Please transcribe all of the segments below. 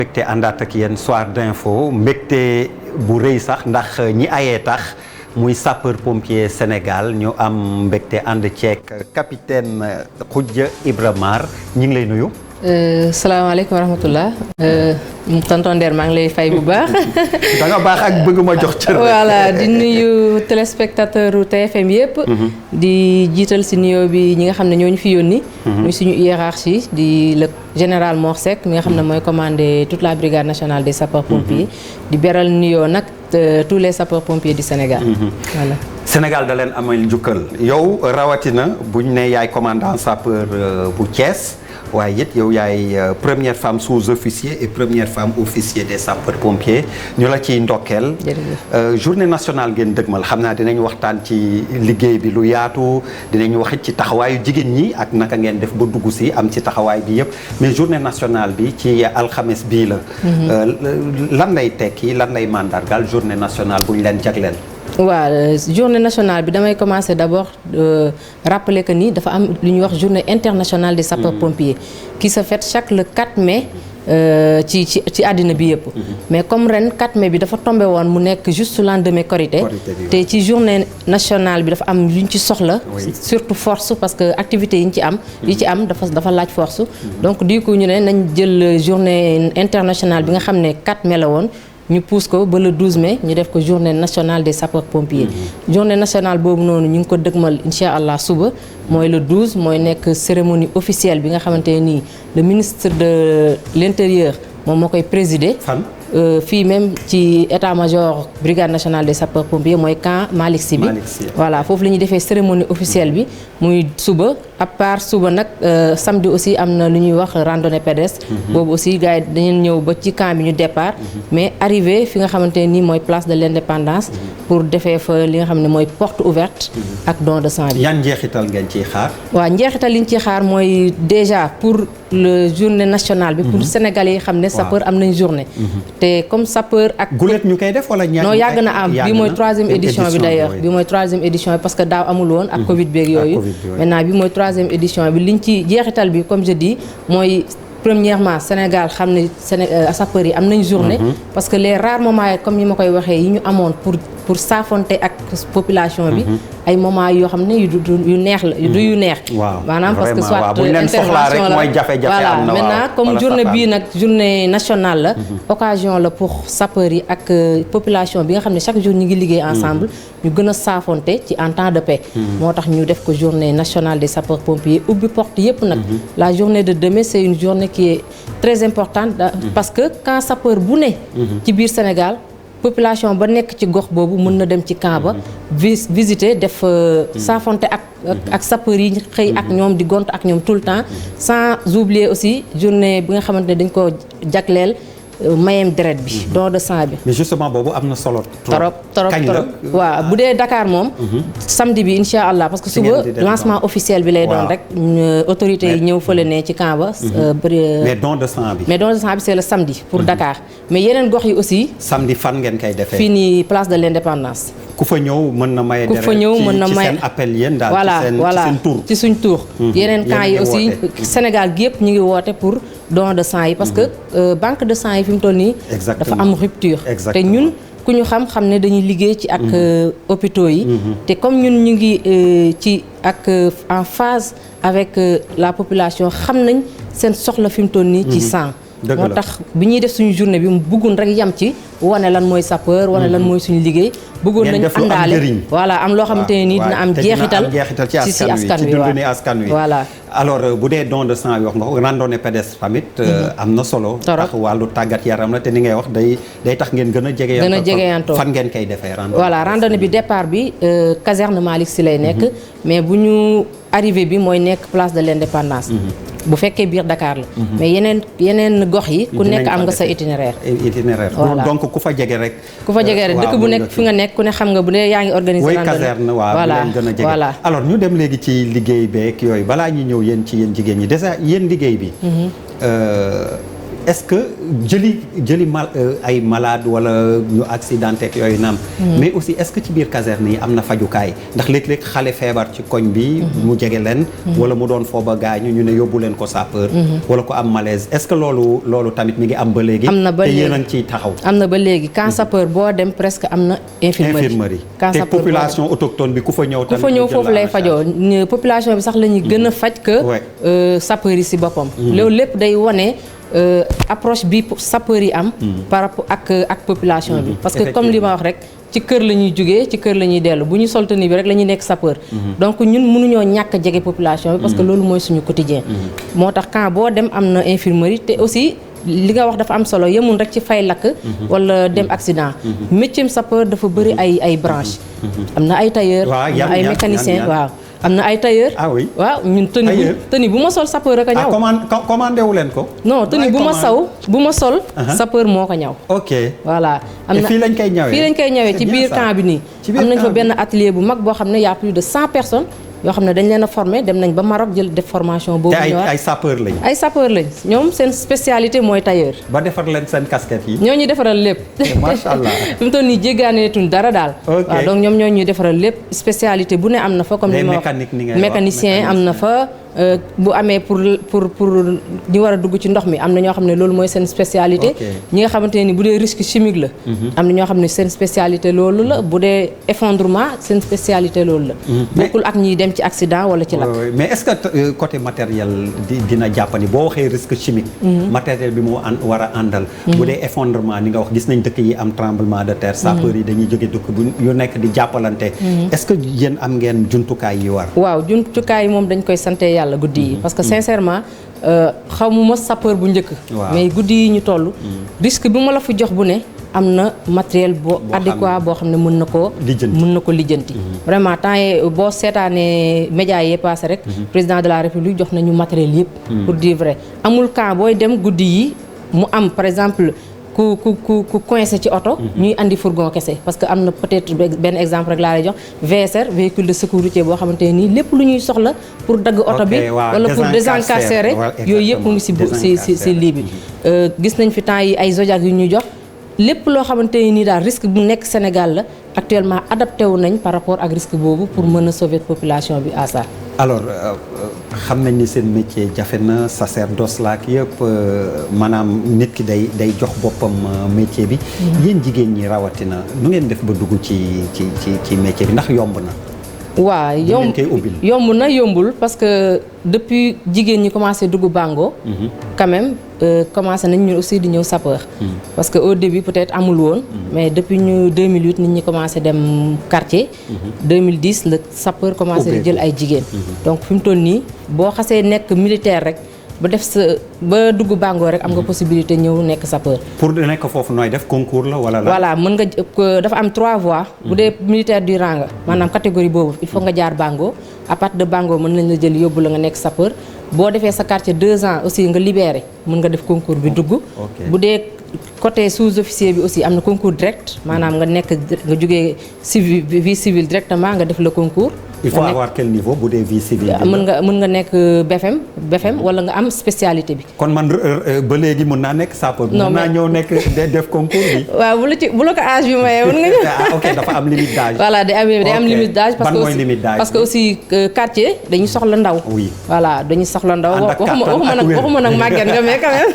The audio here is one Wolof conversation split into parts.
mbégte àndaat ak yéen soir d'info mbégte bu rëy sax ndax ñi ayee tax muy sapeur pompier Sénégal ñu am mbégte ànd ceek capitaine Khoudia Ibra Mar ñi ngi lay nuyu. salaamaaleykum wa rahmatullah tonton Nder maa ngi lay fay bu baax. da nga baax ak bëgg ma jox cër. voilà di nuyu téléspectateur TFM yëpp. di jiital si nuyoo bi ñi nga xam ne ñoo ñu fi yónni. muy suñu hiérarchie di le général Mor Seck mi nga xam ne mooy commandé toute la brigade nationale des sapeurs pompiers. di beral nuyoo nag tous les sapeurs pompiers du Sénégal. voilà. Sénégal da leen amal njukkal yow rawatina buñ ne yaay commandant sapeur bu Thiès. waaye it yow yaay première femme sous-officier et première femme officier des sapeurs-pompiers ñu la ciy ndokkeel. journée nationale ngeen dëgmal xam naa dinañ waxtaan ci liggéey bi lu yaatu dinañ wax it ci taxawaayu jigéen ñi ak naka ngeen def ba dugg si am ci taxawaay bi yëpp mais journée nationale bi ci alxames bii la. lan lay tekki lan lay mandargaal journée nationale bu ñu leen jagleel. waaw journée nationale bi damay commencer d'abord rappeler que ni dafa am lu ñuy wax journée internationale des sapeurs pompiers qui se fête chaque le 4 mai ci àddina bi yëpp. mais comme ren 4 mai bi dafa tombé woon mu nekk juste lendemain Korité te ci journée nationale bi dafa am lu ñu ci soxla. surtout force parce que activités yi ci am dafa laaj force. donc du coup ñu ne nañ jël journée internationale bi nga xam ne 4 mai la woon. ñu pousse ko ba le 12 mai ñu def ko journée nationale des sapeurs pompiers. journée nationale boobu noonu ñu ngi ko dëgmal incha allah suba mooy le 12 mooy nekk cérémonie officielle bi nga xamante ne nii le ministre de l'intérieur moom moo koy présider. fan. fii même ci état-major brigade nationale des sapeurs pompiers mooy camp Malick Sy bi. voilà foofu la ñuy defee cérémonie officielle bi muy suba à part suba nag samedi aussi am na lu ñuy wax randonnée pédestre. boobu aussi gars yi dañu ñëw ba ci camp bi ñu départ. mais arrivé fi nga xamante ne nii mooy place de l'indépendance. pour defee fa li nga xam ne mooy porte ouverte. ak don de sang bi. yan njeexital ngeen ciy xaar. waaw njeexital li ñu ciy xaar mooy déjà pour le journée nationale bi. pour Sénégalais yi xam ne sapeur am nañ journée. te comme sapeur ak. gulet ñu koy def wala ñaar non yàgg na am bi mooy 3e édition bi d'ailleurs bi mooy 3e édition bi parce que daaw amul woon ak Covid beeg yooyu. maintenant bi mooy 3e édition bi liñ ci jeexital bi comme je dis mooy. premièrement Sénégal xam ne sapeurs yi am nañ journée. parce que les rares moments comme ni ma koy waxee yi ñu amoon pour saafonte ak population bi. ay moments yoo xam ne yu neex la yu neex. maanaam parce que soit intervention la voilà maintenant comme journée bii nag journée nationale la. occasion la pour sapeurs yi ak population bi nga xam ne chaque jour ñu ngi liggéey ensemble. ñu gën a saafonte ci en temps de paix. moo tax ñu def ko journée nationale des sapeurs pompiers ubbi porte yépp nag. la journée de demain c'est une journée qui est très importante parce que quand sapeur bu ne ci biir Sénégal population ba nekk ci gox boobu mën na dem ci camp ba visiter def saafonte ak sapeur yi xëy ak ñoom di gont ak ñoom tout le temps sans oublier aussi journée bi nga xamante ne dañ ko jagleel mayem deret bi don de sang bi. mais justement boobu am na solo. trop waaw bu dee Dakar moom. samedi bi incha allah parce que suba lancement officiel bi lay doon rek. autorités yi ñëw fële ne ci camp ba. mais don de sang bi. mais don de sang bi c'est le samedi pour Dakar mais yeneen gox yi aussi. samedi fan ngeen koy defee. fii nii place de l'indépendance. ku fa ñëw mën na maye deret ci seen appel yéen daal ci seen tur ci suñ tur. yeneen camp yi aussi Sénégal gi yëpp ñu ngi woote pour don de sang yi parce que banque de sang yi fi mu toll nii. dafa am rupture. te ñun ku ñu xam ne dañuy liggéey ci ak hôpitaux yi. te comme ñun ñu ngi ci ak en phase avec la population xam nañ seen soxla fi mu toll nii ci sang. moo tax bi ñuy def suñu journée bi mu bëggoon rek yam ci wane lan mooy sapeur wane lan mooy suñu liggéey bëggoon nañu àndaale voilà am loo xamante ne nii dina am jeexital ci askan wi voilà alors bu dee don de sang bi wax nga ko randonnée pédestre tamit am na solo ndax wàllu tàggat yaram la te ni ngay wax day tax ngeen gën a jegeyantoo fan ngeen koy defee voilà randonnée bi départ bi caserne Malick Sy lay nekk mais bu ñu arrivé bi mooy nekk place de l'indépendance bu fekkee biir Dakar la mais yeneen gox yi ku nekk am nga sa itinéraire voilà donc ku fa jege rek dëkk bu nekk fi nga nekk ku ne xam nga bu dee yaa ngi organiser caserne voilà gën a jege alors ñu dem léegi ci liggéey beeg yooyu balaa ñu ñëw yéen jigéen ñi déjà yéen liggéey bi est-ce que jëli ay malade wala ñu accidenté ak yooyu naam. mais aussi est-ce que ci biir caserne yi am na fajukaay ndax léeg-léeg xale feebar ci koñ bi. mu jege leen. wala mu doon fooba gaañu ñu ne yóbbu leen ko sapeur. wala ko am malaise est-ce que loolu tamit mi ngi am ba léegi. am na ba léegi te yéen a ngi ciy taxaw. am na ba léegi camp sapeur boo dem presque am na. infirmerie te population autochtone bi ku fa ñëw. tamit foofu lay fajoo population bi sax la ñuy gën a faj que. sapeur yi si boppam. loolu lépp day wane. approche bi sapeur yi am. par rapport ak population bi. parce que comme li ma wax rek ci kër la ñuy jugee ci kër la ñuy dellu bu ñu sol tenue bi rek la ñuy nekk sapeur. donc ñun mënuñoo ñàkk a jege population bi. parce que loolu mooy suñu quotidien. moo tax camp boo dem am na infirmerie te aussi li nga wax dafa am solo yemul rek ci fay lakk. wala dem accident. métier sapeur dafa bëri ay branches. am na ay tailleur am na ay mécanicien waaw. am na ay tailleur. ah oui waaw ñun tenue bu ma sol sapeur rek a ñaw. commandé wu leen ko. non tenue bu ma sol. sapeur moo ko ñaw. ok voilà. am na fii lañ koy ñawee ci biir camp bi nii. am nañ fa benn atelier bu mag boo xam ne y a plus de 100 personnes. yoo xam ne dañ leen a formé dem nañ ba Maroc jël def formation boobu. ay sapeur lañ. ay sapeur lañ ñoom seen spécialité mooy tailleur. ba defar leen seen casquette yi. ñoo ñuy defaral lépp. macha allah fi mu toll nii jéggaaneetuñ dara daal. waaw donc ñoom ñoo ñuy defaral lépp spécialité bu ne am na fa. comme ni ma wax mécanicien am na fa. bu amee pour ñu war a dugg ci ndox mi am na ñoo xam ne loolu mooy seen spécialité. ñi nga xamante ne ni bu dee risque chimique la. am na ñoo xam ne seen spécialité loolu la bu dee effondrement seen spécialité loolu la. bokkul ak ñiy dem ci accident wala ci lakk. mais est-ce que côté matériel dina jàppani boo waxee risque chimique. matériel bi moo war a àndal. bu dee effondrement ni nga wax gis nañ dëkk yi am tremblement de terre. sapeurs yi dañuy jóge dëkk bu yu nekk di jàppalante. est-ce que yéen am ngeen jumtukaay yi war. waaw jumtukaay yi moom dañ koy sante yàlla guddi yi parce que sincèrement xamuma sapeur bu njëkk. mais guddi yi ñu toll. risque bi ma la fi jox bu ne am na matériel boo adéquat boo xam ne mën na ko lijjanti. vraiment temps yi boo seetaanee médias yee passé rek. président de la république jox nañu matériel yëpp. pour dire vrai amul camp booy dem guddi yi mu am par exemple. ku coincé ci oto ñuy andi fourgon kese parce que am na peut-être benn exemple rek laa lay jox VSR véhicule de secours routier boo xamante ne nii lépp lu ñuy soxla pour dagg oto bi wala pour désencarcérer yooyu yëpp mu ngi si lii bi gis nañ fi temps yi ay Zodiac yu ñuy jox lépp loo xamante ne nii daal risque bu nekk Sénégal la actuellement adapté wu nañ par rapport ak risque boobu pour mën a sauver population bi à ça. alors xam nañ ni seen métier jafe na sacerdoce la ak yëpp maanaam nit ki day jox boppam métier bi. yéen jigéen ñi rawatina nu ngeen def ba dugg ci métier bi ndax yomb na. waaw yomb na yombul parce que depuis jigéen ñi commencé dugg Bango. quand même commencé nañ ñun aussi di ñëw sapeur. parce que au début peut-être amul woon. mais depuis ñu 2008 nit ñi commencé dem quartier. 2010 le sapeur commencé di jël ay jigéen. donc fi mu toll nii boo xasee nekk militaire rek. ba dugg Bango rek am nga possibilité ñëw nekk sapeur. pour nekk foofu nooy def concours la wala la. voilà mën nga dafa am 3 voies. bu dee militaire du rang nga maanaam catégorie boobu il faut nga jaar Bango à partir de Bango mën nañ la jël yóbbu la nga nekk sapeur boo defee sa quartier 2 ans aussi nga libéré mën nga def concours bi dugg. bu dee côté sous-officier bi aussi am na concours direct maanaam nga jógee civil vie civile directement nga def le concours. il faut avoir quel niveau bu dee vie civile. mën nga nekk BFM wala nga am spécialité bi. kon man ba léegi mën naa nekk sapeur. mën naa ñëw nekk def concours bi. waaw bu la ko âge bi mayee mën nga ñëw. ok dafa am limite d'âge. voilà day am limite d'âge. parce que aussi quartier dañuy soxla ndaw. oui voilà dañuy soxla ndaw. waxuma nag màgget nga mais quand même.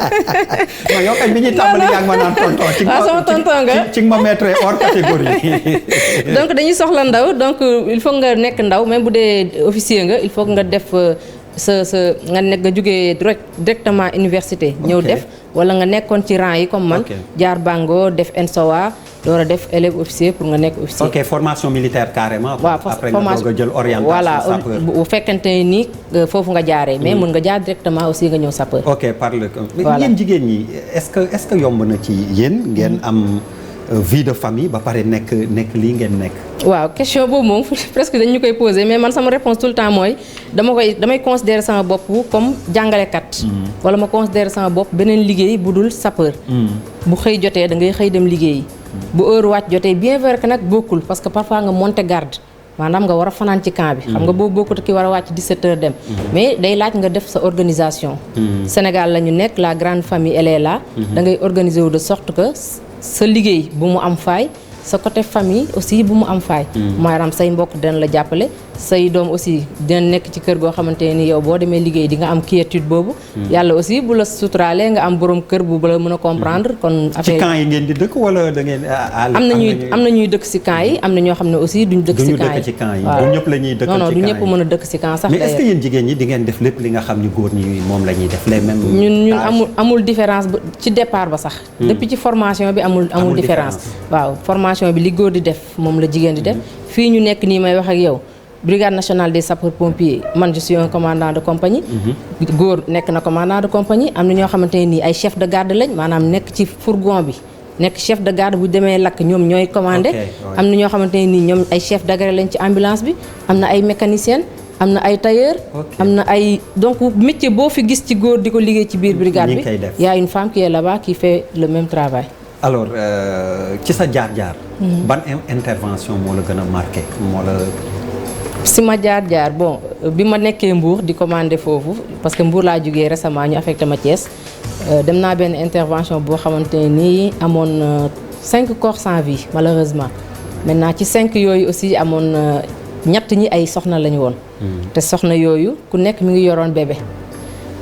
non yow kay bi ñuy tàmbali yaa ngi ma naan tonton. sama tonton nga ci nga ma mettre hors catégorie. donc dañuy soxla ndaw donc il faut nga nekk ndaw même bu dee officier nga il faut nga def nga jógee directement université ñëw def wala nga nekkoon ci rang yi comme man jaar Bango def ENSOA door a def élève officier pour nga nekk officier. ok formation militaire carrément. waaw après nga doog a jël orientation voilà sapeur. bu fekkente ni foofu nga jaaree. mais mën nga jaar directement aussi nga ñëw sapeur. ok parle voilà yéen jigéen ñi est-ce que yomb na ci yéen ngeen am. vie de famille ba pare nekk lii ngeen nekk. waaw question boobu moom presque dañu koy poser mais man sama réponse tout le temps mooy damay considérer sama bopp comme jàngalekat. wala ma considérer sama bopp beneen liggéey bu dul sapeur. bu xëy jotee da ngay xëy dem liggéeyi. bu heure wàcc jotee bien vrai que nag bokkul parce que parfois nga monter garde maanaam nga war a fanaan ci camp bi. xam nga boobu bokkut ki war a wàcc 17h dem. mais day laaj nga def sa organisation. Sénégal la ñu nekk la grande famille elle est là. da ngay organiser wu de sorte que sa liggéey bu mu am faay. sa côté famille aussi bu mu am faay. maanaam say mbokk dina la jàppale say doom aussi dina nekk ci kër goo xamante ni yow boo demee liggéey di nga am quiétude boobu. yàlla aussi bu la suturaalee nga am borom kër bu la mën a comprendre. kon affaire ci camp yi ngeen di dëkk wala da ngeen. am na ñuy dëkk si camp yi am na ñoo xam ne aussi duñ dëkk si camp yi. du ñëpp la ñuy dëkk ci camp yi non du ñëpp mën a dëkk si camp sax. mais est-ce que yéen jigéen ñi di ngeen def lépp li nga xam ni góor ñi moom la ñuy def les mêmes. ñun amul différence ci départ ba sax. depuis ci formation bi amul différence. waaw formation bi li góor di def moom la jigéen di def fii ñu nekk nii may wax ak yow brigade nationale des sapeurs pompiers man je suis un commandant de compagnie. góor nekk na commandant de compagnie am na ñoo xamante ne nii ay chef de garde lañ maanaam nekk ci fourgon bi nekk chef de garde bu demee lakk ñoom ñooy commandé. am na ñoo xamante ne nii ñoom ay chef d'agré lañ ci ambulance bi am na ay mécanicien am na ay tailleur am na ay donc métier boo fi gis ci góor di ko liggéey ci biir brigade bi y a une femme qui est là-bas qui fait le même travail. alors ci sa jaar-jaar. ban intervention moo la gën a marqué moo la. si ma jaar-jaar bon bi ma nekkee Mbour di commandé foofu parce que Mbour laa jógee récemment ñu affecté ma Thiès dem naa benn intervention boo xamante ne nii amoon 5 corps sans vie malheureusement maintenant ci 5 yooyu aussi amoon ñett ñi ay soxna lañu woon. te soxna yooyu ku nekk mi ngi yoroon bébé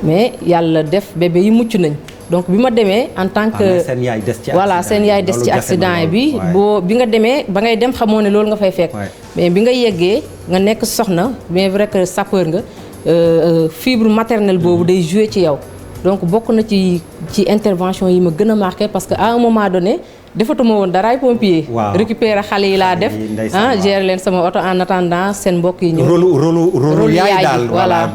mais yàlla def bébé yi mucc nañ. donc bi ma demee en tant que seen yaay des ci voilà seen yaay des ci accident bi bi nga demee ba ngay dem xamoo ne loolu nga fay fekk mais bi nga yeggee nga nekk soxna bien vrai que sapeur nga fibre maternelle boobu day jouer ci yow donc bokk na ci intervention yi ma gën a marqué parce que à un moment donné defatuma woon daraay pompier. récupérer xale yi laa def gérer leen sama oto en attendant seen mbokk yi ñëw. rôle yaay daal voilà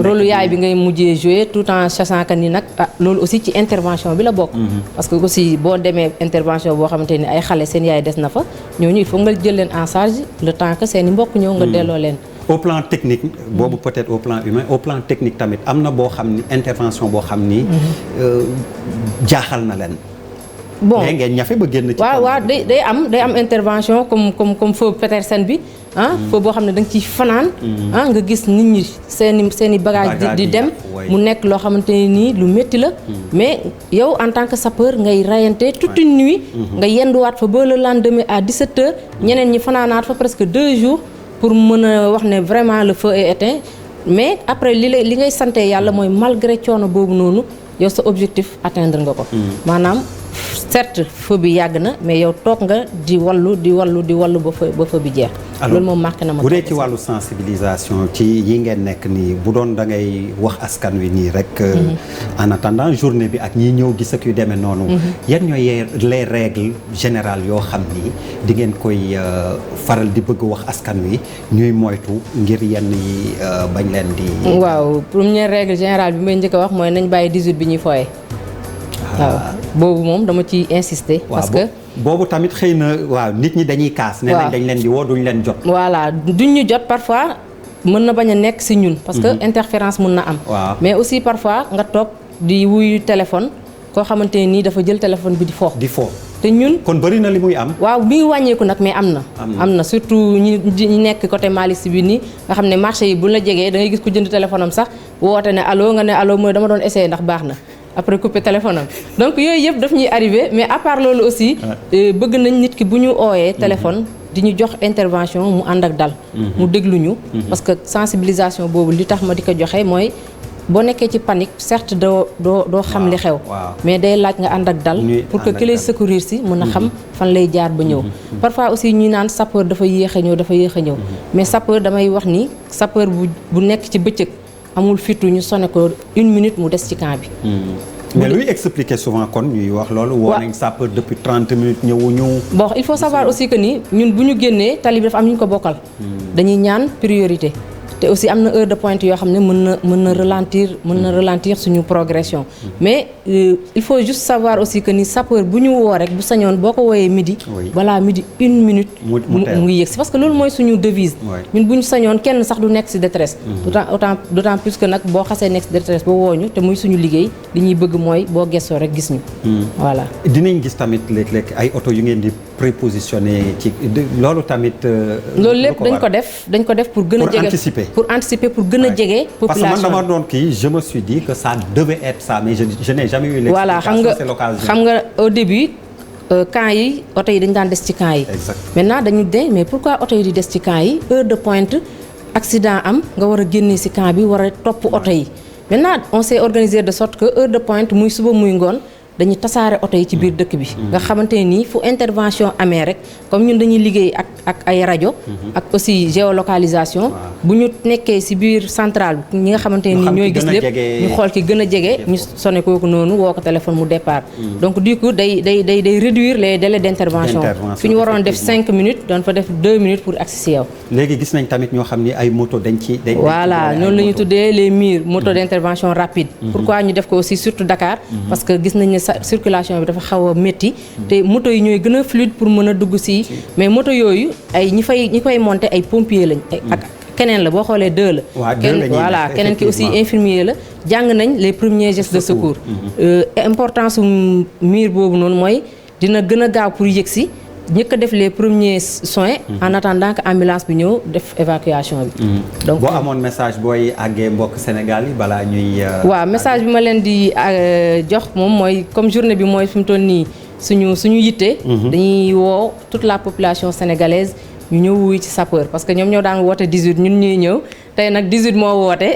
rôle yaay bi ngay mujjee jouer tout en sachant que ni nag loolu aussi ci intervention bi la bokk. parce que aussi boo demee intervention boo xamante ni ay xale seen yaay des na fa ñooñu il faut nga jël leen en charge le temps que seen i mbokk ñëw nga delloo leen. au plan technique boobu peut-être au plan humain au plan technique tamit am na boo xam ni intervention boo xam ni jaaxal na leen. bon ngeen ñafe ba génn ci. waaw day am intervention comme feu Petersen bi feu boo xam ne da nga ciy fanaan. nga gis nit ñi seen i bagage di dem mu nekk loo xamante ne nii lu métti la. mais yow en tant que sapeur ngay rayante toute une nuit. nga yenduwaat fa ba le lendemain à 17h ñeneen ñi fanaanaat fa presque 2 jours pour mën a wax ne vraiment le feu est éteint mais après li ngay sante yàlla mooy malgré coono boobu noonu yow sa objectif atteindre nga ko. maanaam. certes feu bi yàgg na mais yow toog nga di wallu ba feu bi jeex. loolu moom marqué na ma. bu dee ci wàllu sensibilisation ci yi ngeen nekk nii bu doon da ngay wax askan wi nii rek. en attendant journée bi ak ñi ñëw gis ak yu demee noonu. yan ñooy les règles générales yoo xam ni di ngeen koy faral di bëgg wax askan wi ñuy moytu ngir yenn yi bañ leen di. waaw première règle générale bi may njëkk a wax mooy nañ bàyyi 18 bi ñuy fooye. waaw boobu moom dama ciy insister. parce que boobu tamit xëy na waaw nit ñi dañuy kaas. nee nañ dañ leen di woo duñ leen jot. voilà duñ ñu jot parfois mën na bañ a nekk ci ñun. parce que interférence mën na am. mais aussi parfois nga toog di wuyu téléphone koo xamante ne nii dafa jël téléphone bi di fo. te ñun kon bari na li muy am. waaw mi ngi wàññeeku nag mais am na surtout ñi nekk côté Malick Sy bi nii nga xam ne marché yi bu la jegee da ngay gis ku jënd téléphone am sax woote ne allo nga ne allo mooy dama doon essayer ndax baax na. après couper téléphone am donc yooyu yëpp daf ñuy arrivé mais à part loolu aussi bëgg nañ nit ki bu ñu ooyee téléphone di ñu jox intervention mu ànd ak dal mu déglu ñu parce que sensibilisation boobu li tax ma di ko joxe mooy boo nekkee ci panique certes doo xam li xew mais day laaj nga ànd ak dal pour que ki lay secourir si mën a xam fan lay jaar ba ñëw parfois aussi ñuy naan sapeur dafa yéex a ñëw mais sapeur damay wax ni sapeur bu nekk ci bëccëg amul fitu ñu sonné ko 1 minute mu des ci camp bi. mais luy expliquer souvent kon ñuy wax loolu. woo nañ sapeur depuis 30 minutes ñëwuñu. bon il faut savoir aussi que ni ñun bu ñu génnee tali bi dafa am ñu ko bokkal. dañuy ñaan priorité te aussi am na heure de pointe yoo xam ne mën na ralentir suñu progression. mais il faut juste savoir aussi que ni sapeur bu ñu woo rek bu sañoon boo ko wooyee midi. balaa midi 1 minute. mu ngi yegg si parce que loolu mooy suñu devise. ñun bu ñu sañoon kenn sax du nekk si détresse. d'autant plus que nag boo xasee nekk si détresse ba wooñu te muy suñu liggéey li ñuy bëgg mooy boo gestoo rek gis ñu. voilà dinañ gis tamit léeg-léeg ay oto yu ngeen di prépositionné ci loolu tamit. loolu lépp dañ ko def pour gën a jege pour anticiper pour gën a jege. population parce que man dama doon kii je me suis dit que ça devait être ça mais je n'ai jamais eu l'explication. C'est l'occasion. xam nga au début camps yi oto yi dañ daan des ci camps yi. maintenant dañu mais pourquoi oto yi di des ci camps yi heure de pointe accident am nga war a génne ci camp bi war a topp oto yi maintenant on s'est organisé de sorte que heure de pointe muy suba muy ngoon. dañuy tasaare oto yi ci biir dëkk bi nga xamante ne nii fu intervention amee rek comme ñun dañuy liggéey ak ay rajo ak aussi géolocalisation bu ñu nekkee ci biir centrale bi ñi nga xamante ne nii ñooy gis lépp ñu xool ki gën a jege ñu sonné kooku noonu woo ko téléphone mu départ donc du coup day réduire les délais d'intervention fi ñu waroon def 5 minutes doon fa def 2 minutes pour agsi ci yow. léegi gis nañ tamit ñoo xam ni ay moto dañ ci voilà noonu la ñu tuddee les MIR moto d'intervention rapide pourquoi ñu def ko aussi surtout Dakar parce que gis nañ ne circulation bi dafa xaw a métti te moto yi ñooy gën a fluide pour mën a dugg ci mais moto yooyu ay ñi koy monter ay pompiers lañ ak keneen la boo xoolee 2 la voilà keneen ki aussi infirmier la jàng nañ les premiers gestes de secours importance MIR boobu noonu mooy dina gën a gaaw pour yëg ci ñëkk a def les premiers soins en attendant que ambulance bi ñëw def évacuation bi. donc boo amoon message booy àggee mbokk Sénégal yi balaa ñuy. waaw message bi ma leen di jox moom mooy comme journée bi mooy fi mu toll nii suñu yitte. dañuy woo toute la population sénégalaise ñu ñëw wuy ci sapeur parce que ñoom ñoo daan woote 18 ñun ñuy ñëw tey nag 18 moo woote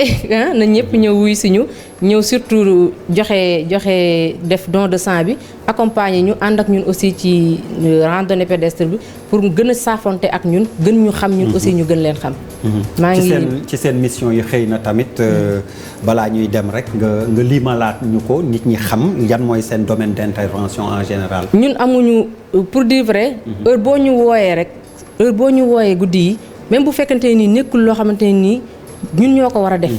na ñëpp ñëw wuy si ñu ñëw surtout joxe def don de sang bi accompagner ñu ànd ak ñun aussi ci randonnée pédestre bi pour gën a saafonte ak ñun gën ñu xam ñun aussi ñu gën leen xam. maa ngi ci seen mission yi xëy na tamit balaa ñuy dem rek nga limalaat ñu ko nit ñi xam yan mooy seen domaine d'intervention en général. ñun amuñu pour dire vrai. heure boo ñu wooyee guddi yi même bu fekkante ni nekkul loo xamante ne nii ñun ñoo ko war a def.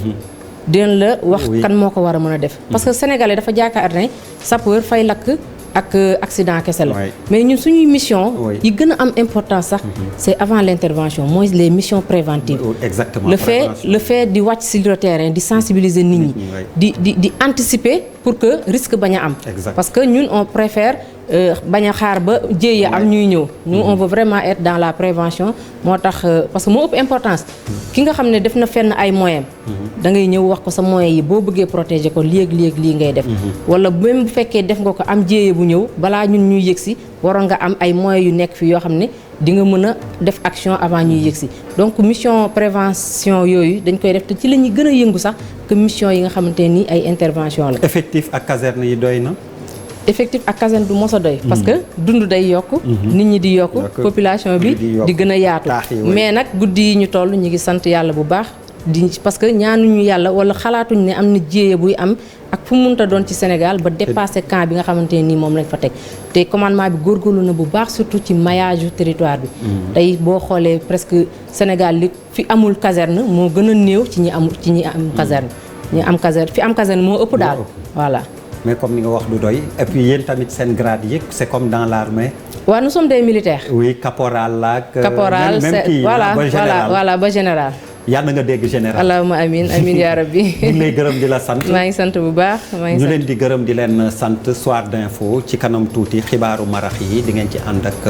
dinañ la wax kan moo ko war a mën a def. parce que sénégalais dafa jaakaar ne sapeur fay lakk ak accident kese la. mais ñun suñuy mission. yi gën a am importance sax. c'est avant l'intervention mooy les missions préventives. exactement le fait di wàcc sur le terrain di sensibiliser nit ñi. di anticiper pour que risque bañ a am. parce que ñun on préfère. bañ a xaar ba jéeya am ñuy ñëw nous on veut vraiment être dans la prévention moo tax parce que moo ëpp importance ki nga xam ne def na fenn ay moyens da ngay ñëw wax ko sa moyens yi boo bëggee protéger ko lii ngay def wala même bu fekkee def nga ko am jéeya bu ñëw balaa ñun ñuy yëg si waroon nga am ay moyens yu nekk fi yoo xam ne di nga mën a def action avant ñuy yëg si donc mission prévention yooyu dañ koy def te ci la ñuy gën a yëngu sax que mission yi nga xamante ni ay intervention la. effectif ak caserne yi doy na. effectif ak caserne du mos a doy parce que dund day yokk nit ñi di yokk population bi di gën a yaatu mais nag guddi yi ñu toll ñu ngi sant yàlla bu baax parce que ñaanuñu yàlla wala xalaatuñ ne am na jéye buy am ak fu munta doon ci Sénégal ba dépasser camp bi nga xamante ne nii moom lañ fa teg te commandement bi góorgóorlu na bu baax surtout ci maillage yu territoire bi tey boo xoolee presque Sénégal li fi amul caserne moo gën a néew ci ñi am caserne fi am caserne moo ëpp daal voilà. mais comme ni nga wax du doy et puis yéen tamit seen grade yi c'est comme dans l'armée. waaw nous sommes des militaires. oui caporal la ak. caporal même kii voilà ba général. yàlla nga dégg général. allahumma amiin yaa rabbi. ñu ngi lay gërëm di la sant. maa ngi sant bu baax ñu leen di gërëm di leen sant Soir d'info ci kanam tuuti xibaaru marax yi di ngeen ci ànd ak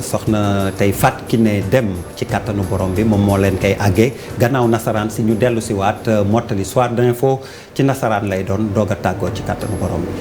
soxna tey Fatou Kiné Deme ci kattanu borom bi moom moo leen koy àggee gannaaw nasaraan si ñu dellu si waat mottali Soir d'info ci nasaraan lay doon doog a tàggoo ci kattanu borom bi.